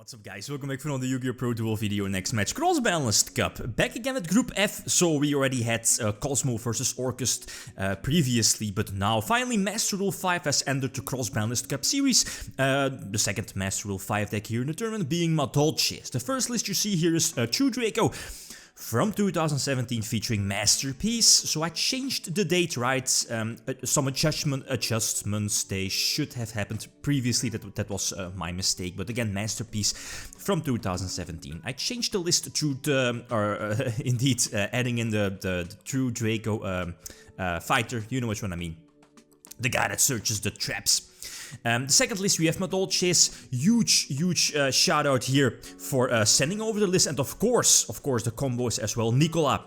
What's up guys, welcome back for another Yugioh Pro Duel video. Next match, Cross-Banlist Cup. Back again at Group F, so we already had Cosmo versus Orcust previously, but now finally Master Rule 5 has entered the Cross-Banlist Cup series. The second Master Rule 5 deck here in the tournament being Madolche. The first list you see here is True Draco from 2017 featuring Masterpiece. So I changed the date, right? Some adjustments, they should have happened previously, that was my mistake, but again, Masterpiece from 2017. I changed the list to the, indeed, adding in the True Draco fighter, you know which one I mean. The guy that searches the traps. The second list we have Madolche's huge shout out here for sending over the list, and of course the combos as well. Nikola,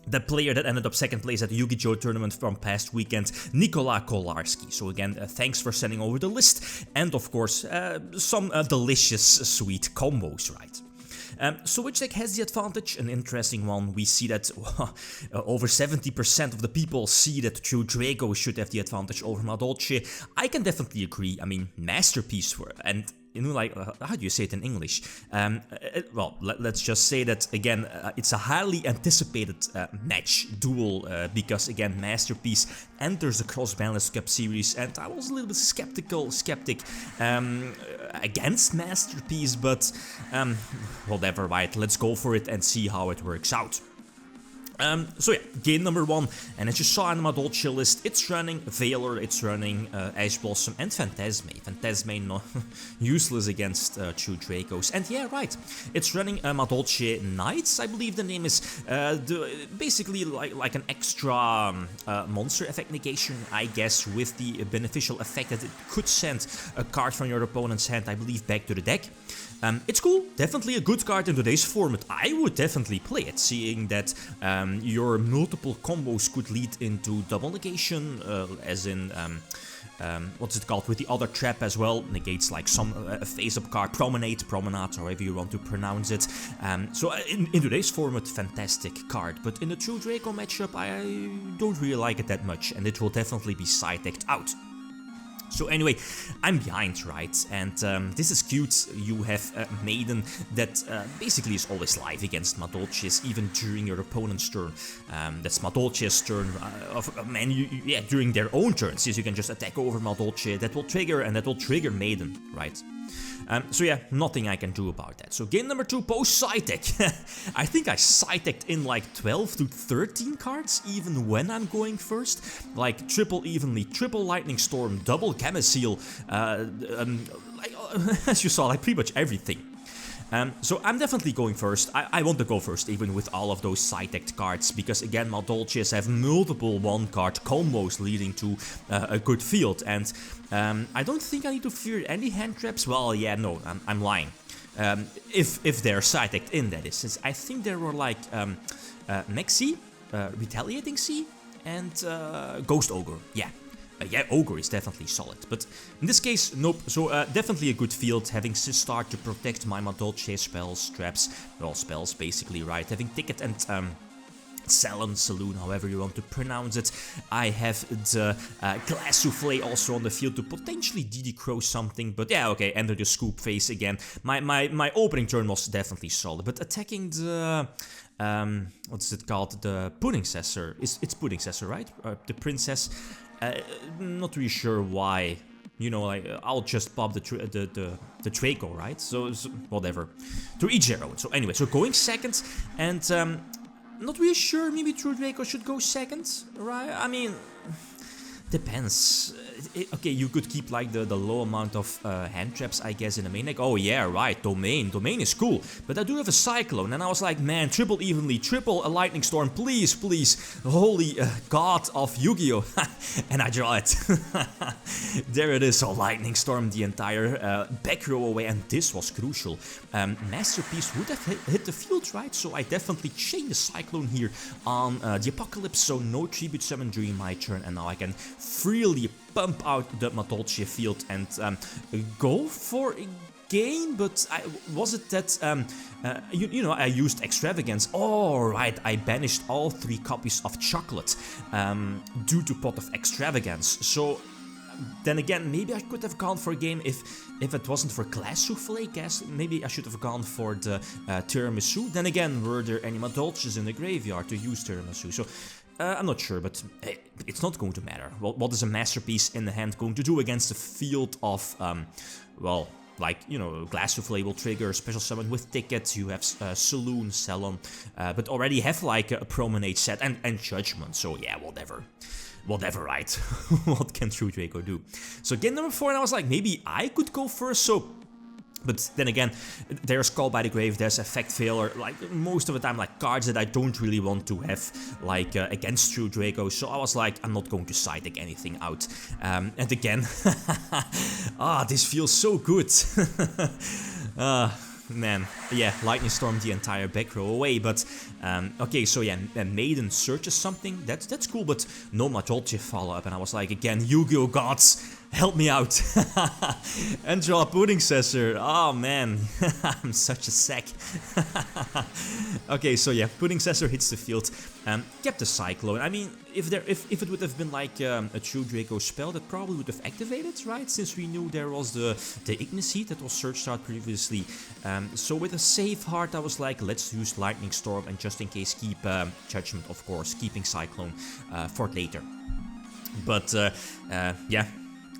the player that ended up second place at the Yugioh tournament from past weekend, Nikola Kolarski. So again, thanks for sending over the list, and of course some delicious sweet combos, right? So which deck has the advantage? An interesting one. We see that over 70% of the people see that True Draco should have the advantage over Madolche. I can definitely agree. I mean, Masterpiece, and you know, like, how do you say it in English? Well, let's just say that, again, it's a highly anticipated match, duel, because, again, Masterpiece enters the Cross-Banlist Cup series, and I was a little bit skeptic against Masterpiece, but whatever, right? Let's go for it and see how it works out. So yeah, game number 1, and as you saw in the Madolche list, it's running Veiler, it's running Ash Blossom and Phantasme. Phantasme no useless against True Dracos. And yeah, right, it's running Madolche Knights, I believe the name is. Basically like an extra monster effect negation, I guess, with the beneficial effect that it could send a card from your opponent's hand, I believe, back to the deck. It's cool, definitely a good card in today's format. I would definitely play it, seeing that your multiple combos could lead into double negation, as in, what's it called, with the other trap as well, negates like some face-up card, Promenade, however you want to pronounce it. So in today's format, fantastic card, but in the True Draco matchup, I don't really like it that much, and it will definitely be side-decked out. So anyway, I'm behind, right, and this is cute. You have Maiden that basically is always live against Madolche's, even during your opponent's turn. That's Madolche's turn, yeah, during their own turns, since you can just attack over Madolche, that will trigger, and that will trigger Maiden, right? So yeah, nothing I can do about that. So game number 2, post side deck. I think I side decked in like 12 to 13 cards, even when I'm going first. Like triple Evenly, triple Lightning Storm, double Gamma-Seal, as you saw, like pretty much everything. So I'm definitely going first. I want to go first, even with all of those side-decked cards, because again, Madolches have multiple one-card combos leading to a good field, and I don't think I need to fear any hand traps. Well, yeah, no, I'm lying. If they're side-decked in, that is. Since I think there were like Mexi, Retaliating Sea, and Ghost Ogre, yeah. Yeah, Ogre is definitely solid, but in this case, nope. So definitely a good field, having Sistar to protect my Madolche spells, traps, well, spells basically, right? Having Ticket and Salon Saloon, however you want to pronounce it. I have the Glass Souffle also on the field to potentially DD Crow something, but yeah, okay, enter the scoop phase again. My opening turn was definitely solid, but attacking the what's it called? The Puddingcessor. It's Puddingcessor, right? The Princess. Not really sure why. You know, like, I'll just pop the Draco, right? So whatever. To each zero. So anyway, so going second, and not really sure. Maybe True Draco should go second, right? I mean, depends. Okay, you could keep like the low amount of hand traps, I guess, in the main deck. Oh yeah, right, Domain is cool, but I do have a Cyclone, and I was like, man, triple Evenly, triple a Lightning Storm, please, holy god of Yugioh. And I draw it. There it is, a Lightning Storm the entire back row away, and this was crucial. Masterpiece would have hit the field, right? So I definitely chain the Cyclone here on the Apocalypse, so no Tribute Summon during my turn, and now I can freely pump out the Madolche field and go for a game, but was it that, you know, I used Extravagance. Oh, right, I banished all 3 copies of Chocolate due to Pot of Extravagance. So then again, maybe I could have gone for a game if it wasn't for Glass Souffle. Maybe I should have gone for the Tiramisu. Then again, were there any Madolches in the graveyard to use Tiramisu? So I'm not sure, but it's not going to matter. What is a Masterpiece in the hand going to do against a field of, well, like, you know, Glass Souffle will trigger Special Summon with tickets, you have Saloon, Salon, but already have like a Promenade set and Judgment, so yeah, whatever. Whatever, right? What can True Draco do? So game number 4, and I was like, maybe I could go first, so... But then again, there's Call by the Grave, there's Effect Failure, like most of the time like cards that I don't really want to have like against True Draco, so I was like, I'm not going to side deck anything out. And again, this feels so good. Man, yeah, Lightning Storm the entire back row away, but okay, so yeah, Maiden searches something, that's cool, but no Madolche follow-up, and I was like, again, Yugioh gods, help me out. And draw Puddingcessor, oh man, I'm such a sack. Okay, so yeah, Puddingcessor hits the field, kept the Cyclone. I mean, if it would have been like a True Draco spell, that probably would have activated, right? Since we knew there was the Ignis Heat that was searched out previously. So with a safe heart, I was like, let's use Lightning Storm and just in case keep Judgment, of course, keeping Cyclone for later. But yeah.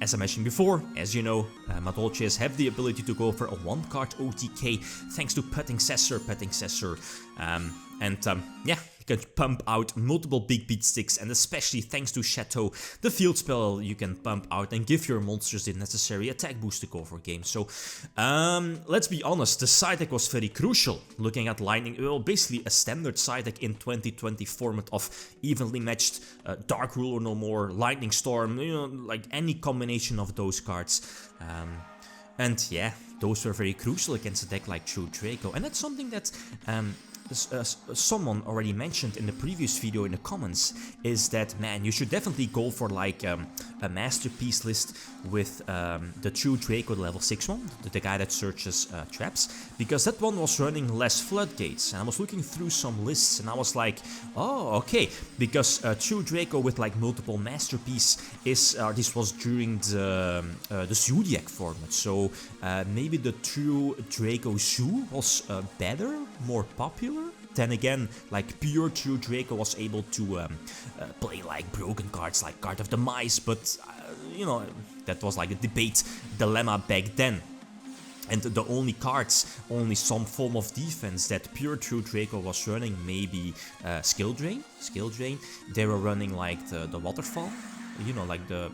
As I mentioned before, as you know, Madolches have the ability to go for a 1-card OTK thanks to Puddingcessor. Yeah, you can pump out multiple big beat sticks, and especially thanks to Chateau, the field spell you can pump out and give your monsters the necessary attack boost to go for games. So, let's be honest, the side deck was very crucial. Looking at Lightning, well, basically a standard side deck in 2020 format of evenly matched Dark Ruler no more, Lightning Storm, you know, like any combination of those cards. And yeah, those were very crucial against a deck like True Draco, and that's something that someone already mentioned in the previous video in the comments, is that, man, you should definitely go for like a Masterpiece list with the True Draco level 6 one, the guy that searches traps, because that one was running less floodgates, and I was looking through some lists and I was like, oh, okay, because True Draco with like multiple Masterpiece is, this was during the Zodiac format, so maybe the True Draco Zoo was better, more popular. Then again, like pure True Draco was able to play like broken cards like Card of the Mice, but you know, that was like a debate dilemma back then. And the only cards, only some form of defense that pure True Draco was running, maybe Skill Drain. They were running like the Waterfall, you know, like the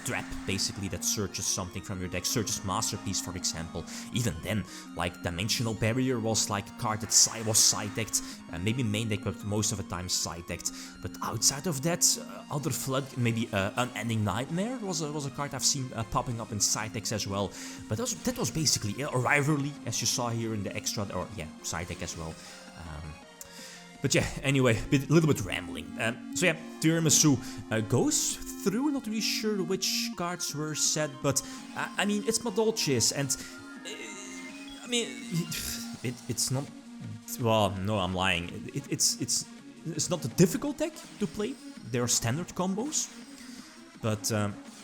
trap basically that searches something from your deck, searches Masterpiece for example. Even then, like Dimensional Barrier was like a card that was side-decked, maybe main deck, but most of the time side-decked. But outside of that, other flood, maybe Unending Nightmare was a card I've seen popping up in side decks as well. But that was basically a Rivalry, as you saw here in the extra, or yeah, side deck as well. But yeah, anyway, a little bit rambling. So yeah, Tiramisu goes through, not really sure which cards were set, but I mean, it's Madolches, and I mean, it's not, well, no, I'm lying. It's not a difficult deck to play. There are standard combos, but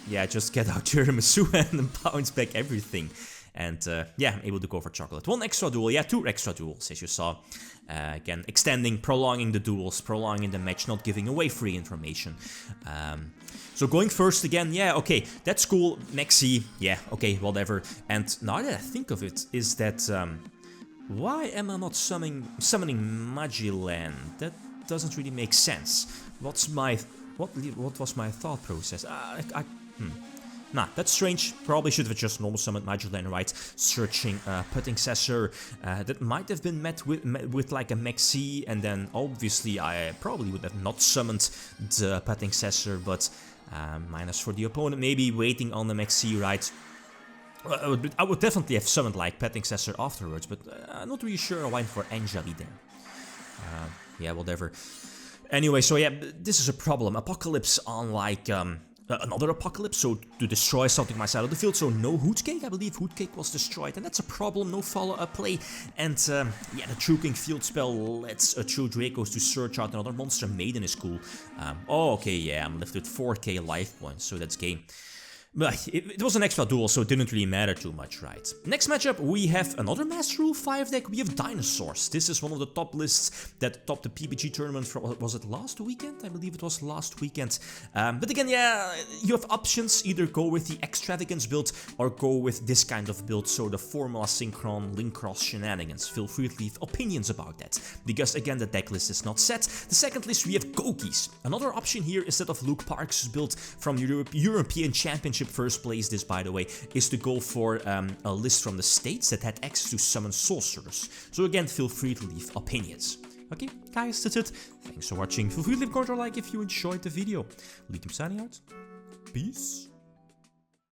yeah, just get out Tiramisu and then bounce back everything. And yeah, I'm able to go for chocolate. 1 extra duel, yeah, 2 extra duels, as you saw. Again, extending, prolonging the duels, prolonging the match, not giving away free information. So going first again, yeah, okay, that's cool. Maxi, yeah, okay, whatever. And now that I think of it, is that why am I not summoning Magiland? That doesn't really make sense. What was my thought process? Nah, that's strange. Probably should have just normal summoned Magiland, right? Searching Puddingcessor. That might have been met with like a Maxi, and then obviously I probably would have not summoned the Puddingcessor, but minus for the opponent. Maybe waiting on the Maxi, right? I would definitely have summoned like Puddingcessor afterwards, but I'm not really sure I went for Angeli there. Yeah, whatever. Anyway, so yeah, this is a problem. Apocalypse on like another Apocalypse, so to destroy something on my side of the field, so no Hootcake, I believe Hootcake was destroyed, and that's a problem, no follow-up play, and yeah, the True King field spell lets True Dracos to search out another monster. Maiden is cool. Oh, okay, yeah, I'm left with 4k life points, so that's game. But it was an extra duel, so it didn't really matter too much, right? Next matchup, we have another Master Rule 5 deck. We have Dinosaurs. This is one of the top lists that topped the PBG tournament from, was it last weekend? I believe it was last weekend. But again, yeah, you have options. Either go with the Extravagance build or go with this kind of build, so the Formula Synchron Link Cross shenanigans. Feel free to leave opinions about that, because again, the deck list is not set. The second list, we have Gokis. Another option here, instead of Luke Parks' build from European Championship first place, this by the way, is to go for a list from the States that had access to summon sorcerers. So again, feel free to leave opinions. Okay, guys, that's it. Thanks for watching. Feel free to leave a comment or like if you enjoyed the video. Lithium signing out. Peace.